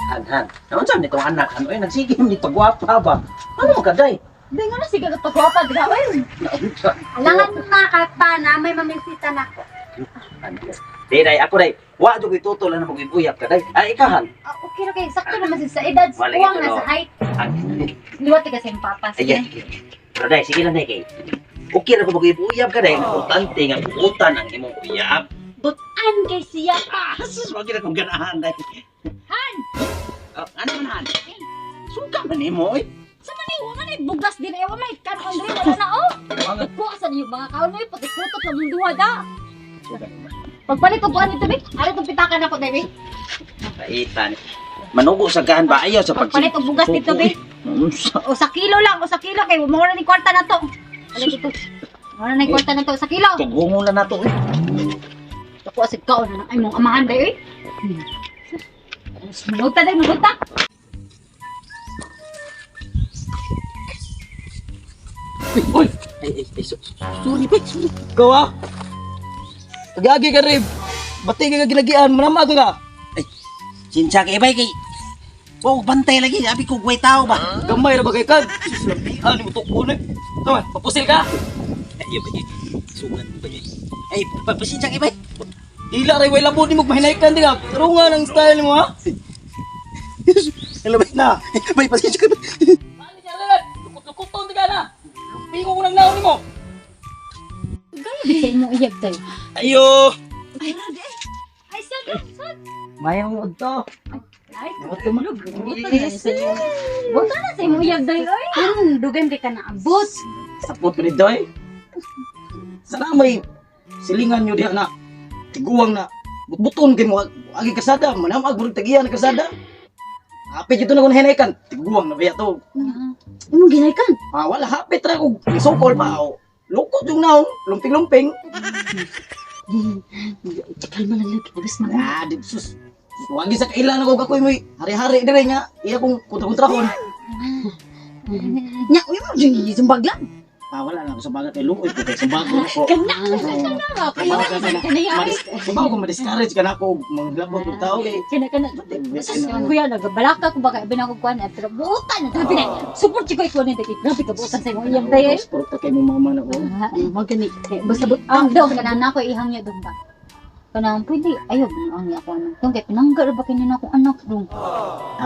Han. Naon sa nitong anak ano ay nagsigim ni pagwapa ba? Ano mo kaday? Hindi nga na sige pagwapa gawin. Alangan na kata na may mamigsita na ko. Di day ako day. Wa jud koy tutol na magibuyap ka day. Ay ikahan. Okay ra kay sakto naman sa edad sa Wala uwang ito, na no? sa height. Ay, Liwat ka sa papa. ayan. Pero day sige lang day kay. Okay ra ko magibuyap ka day. Importante nga utan ang imong uyap. Butan kay siya. Sus, wag na kong ganahan day. Han! Ano man han? Suka man nimo oy. Sa maniwa man ay bugas din ay wala kanon din wala na oh. Pagpuasan niyo mga kaon ay pagputot sa mundo da. Pagpalit ko buwan nito, Bik. Ano itong pitakan ako, Bik? Kaitan. Manugo sa gahan ba ayaw sa Pagpalit og bugas dito, Bik. O sa kilo lang, o sa kilo. Kaya mawala ni kwarta na to. Palit ito. Mawala na yung kwarta na to. Sa kilo. Tugungo na nato eh. Ako asig ka, na ay mong amahan, Bik. Manuta, Bik, manuta. Uy! Ay, sorry ba? Sorry. Ikaw ah. Tagagi ka rin. Bati ka ginagian. Manama ko ka. Ay, sinsya kay bay kay. Oh, bantay lagi. Sabi ko, guway tao ba? Gamay na ba kay Kag? Ano mo tukon eh. Tama, papusil ka. Ay, ba sugan ba yun? Ay, papasinsya kay bay. Dila rin, way labo ni mo mahinaykan di ka. Pero nga ng style mo ha. Hello, bay na. Bay, pasinsya kay bay. Ano niya lang? Lukot-lukoton di ka na. Pingo ko ng naon ni mo. Gaya di sa imong iyag, Day. Ayo! Ay, Rade. Ay, sad. Mayang mo ito. Ay, Bakit ka manog? buta na sa imong iyag, Day. Ay, Dugan di ka na abot. Sapot ko nito eh. Sana may silingan nyo diya na. Tiguang na. Butbuton kayo mo. Agi kasada. Manamag mo rin tagiyan na kasada. Hapit ito na kung hinaykan. Tiguang na biya to. Anong ginay kan? Wala hapit ra ko. Isokol pa ako. Lukot yung naong. Lumping-lumping. Kalma lang lagi. Bagas na. Di sus. Wagi sa kailan ako kakoy mo. Hari-hari dire nga. Iya kong kontra-kontrahon. Nya, uy mo dyan sumbag lang. Wala na ako sa bagat kay Luoy po kay sumbag ko. Kana. Sumbag ko ma-discourage ka na ako. Maglabot ng tao kay. Kana. Kuya, nagbalaka ko baka ibin ako kuan pero buta na grabe na. Support ko ikaw ni Day. Grabe ka butan sa imong iyag, Day. Sport kay mo mama na ko. Magani. Basta ang dog kanana ko ihang niya dong ba. Kanang pwede ayo ang ako anak. Dong kay pinangga ba kini na akong anak dong.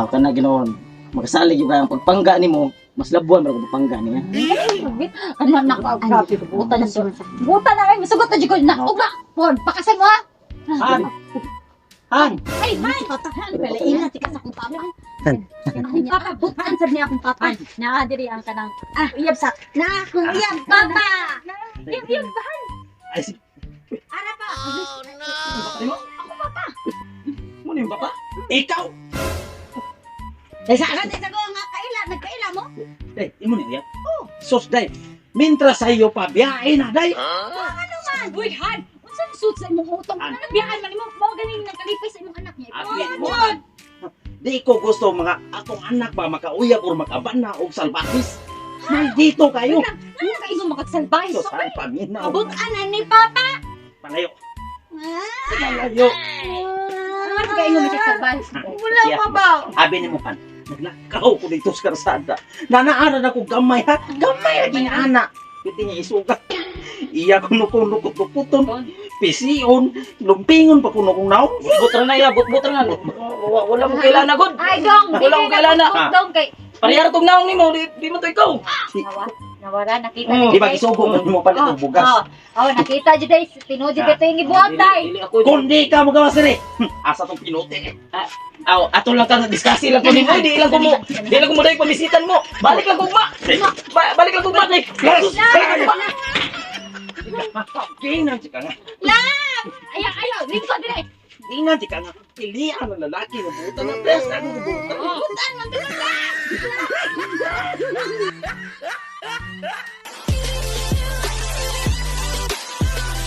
Kana ginoon. Magsalig yung kayang pagpangga ni mo. Mas labuan mo kung pagpangga niya. Ano anak ko grabe ko buta na siya. Buta na ay masugot na jud ko na. Ugma. Pon pakasay mo ha. Han! Han! Ay, hay. Patahan pala ina tika sa akong papa. Ang papa butan sa niya akong papa. Naa diri ang kanang iyab sa. Na, kung iyang papa. Iyab bahan. Ay, si... Ara pa. Ano mo? Ako papa. Ano yung papa? Ikaw! Desa ka ko nga kaila, nagkaila mo. Day, imo niya. Oh, sos day. Mientras sa iyo pa, biyahe na day. Ano man? Uy, Han. Unsa ni suit sa imong utong? Ano biyahan man imo? Mao ganing nagkalipay sa imong anak niya. Abi mo. Di ko gusto mga akong anak ba makauyab or makaban na og salbatis. Maldito kayo. Ano ka imo makagsalbay? Sos ay pamina. Abutan ni papa. Palayo. Ah. Palayo. Ano ka imo makagsalbay? Wala pa ba? Abi ni mo kan. Naglakaw ko dito sa karsada. Nanaanan ako gamay ha. Gamay lagi nga anak. Piti niya isugat. Iya ko nukon-nukot-nukuton. Pision. Lumpingon pa kuno kong naong. Butra na ya, butra na. Wala mo kailangan gud. Ay, dong. Wala ko kailangan. Dong kay Parehara tong naong ni mo. Di mo to ikaw. nawara nakita Di ba gisubong mo pala itong bugas. Oh, nakita jud day tinuod jud ito yung ibuhat day. Kundi ka mo gawas rin. Asa tong pinuti. Ato lang ka discuss lang ko ni mo. Di lang ko mo dahil pamisitan mo. Balik lang kugma. Balik lang kugma. Gingan ka nga. Ayaw, lingkod dire. Gingan ka nga. Pilihan ng lalaki na buta na best. Ano na buta? Butan man